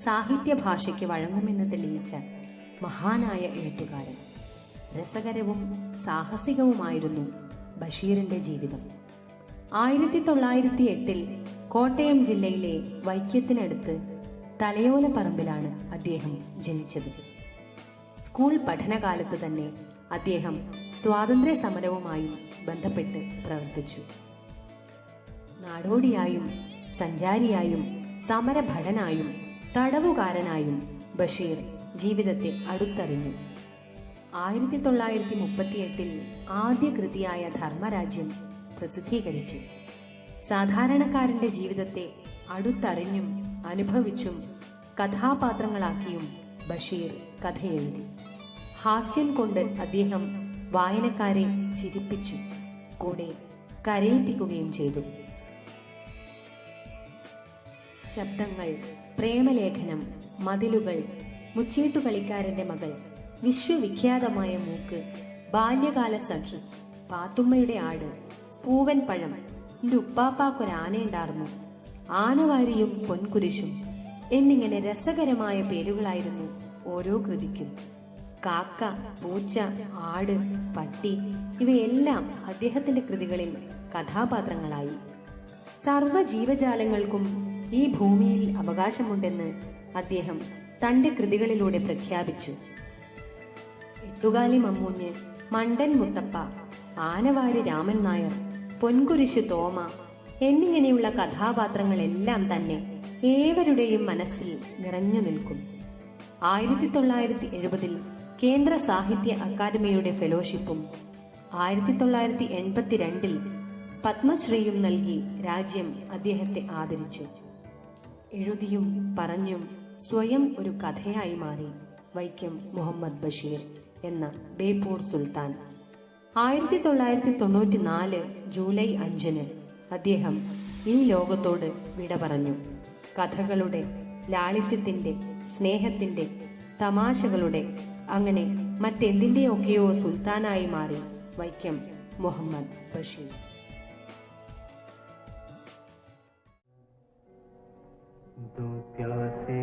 സാഹിത്യ ഭാഷയ്ക്ക് വഴങ്ങുമെന്ന് തെളിയിച്ച മഹാനായ എഴുത്തുകാരൻ. രസകരവും സാഹസികവുമായിരുന്നു ബഷീറിന്റെ ജീവിതം. 1908 കോട്ടയം ജില്ലയിലെ വൈക്കത്തിനടുത്ത് തലയോലപ്പറമ്പിലാണ് അദ്ദേഹം ജനിച്ചത്. സ്കൂൾ പഠനകാലത്ത് തന്നെ അദ്ദേഹം സ്വാതന്ത്ര്യ സമരവുമായി ബന്ധപ്പെട്ട് പ്രവർത്തിച്ചു. നാടോടിയായും സഞ്ചാരിയായും സമരഭടനായും തടവുകാരനായും ബഷീർ ജീവിതത്തെ അടുത്തറിഞ്ഞു. 1938 ആദ്യ കൃതിയായ ധർമ്മരാജ്യം പ്രസിദ്ധീകരിച്ചു. സാധാരണക്കാരന്റെ ജീവിതത്തെ അടുത്തറിഞ്ഞും അനുഭവിച്ചും കഥാപാത്രങ്ങളാക്കിയും ബഷീർ കഥയെഴുതി. ഹാസ്യം കൊണ്ട് അദ്ദേഹം വായനക്കാരെ ചിരിപ്പിച്ചു, കൂടെ കരയിപ്പിക്കുകയും ചെയ്തു. ശബ്ദങ്ങൾ, പ്രേമലേഖനം, മതിലുകൾ, മുച്ചീട്ടുകളിക്കാരന്റെ മകൾ, വിശ്വവിഖ്യാതമായ മൂക്ക്, ബാല്യകാല സഖി, പാത്തുമ്മയുടെ ആട്, പൂവൻ പഴം, എന്റെ ഉപ്പാപ്പാക്കൊരാനയുണ്ടാർന്നു, ആനവാരിയും പൊൻകുരിശും എന്നിങ്ങനെ രസകരമായ പേരുകളായിരുന്നു ഓരോ കൃതിക്കും. കാക്ക, പൂച്ച, ആട്, പട്ടി ഇവയെല്ലാം അദ്ദേഹത്തിന്റെ കൃതികളിൽ കഥാപാത്രങ്ങളായി. സർവ്വ ജീവജാലങ്ങൾക്കും ഈ ഭൂമിയിൽ അവകാശമുണ്ടെന്ന് അദ്ദേഹം തന്റെ കൃതികളിലൂടെ പ്രഖ്യാപിച്ചു. എട്ടുകാലി മമ്മൂഞ്ഞ്, മണ്ടൻ മുത്തപ്പ, ആനവാരി രാമൻ നായർ, പൊൻകുരിശു തോമ എന്നിങ്ങനെയുള്ള കഥാപാത്രങ്ങളെല്ലാം തന്നെ ഏവരുടെയും മനസ്സിൽ നിറഞ്ഞു നിൽക്കും. 1970 കേന്ദ്ര സാഹിത്യ അക്കാദമിയുടെ ഫെലോഷിപ്പും 1982 പത്മശ്രീയും നൽകി രാജ്യം അദ്ദേഹത്തെ ആദരിച്ചു. എഴുതിയും പറഞ്ഞും സ്വയം ഒരു കഥയായി മാറി വൈക്കം മുഹമ്മദ് ബഷീർ എന്ന ബേപ്പൂർ സുൽത്താൻ. 1994 ജൂലൈ 5 അദ്ദേഹം ഈ ലോകത്തോട് വിട പറഞ്ഞു. കഥകളുടെ, ലാളിത്യത്തിന്റെ, സ്നേഹത്തിന്റെ, തമാശകളുടെ, അങ്ങനെ മറ്റെന്തിന്റെയൊക്കെയോ സുൽത്താനായി മാറി വൈക്കം മുഹമ്മദ് ബഷീർ. दो प्यासे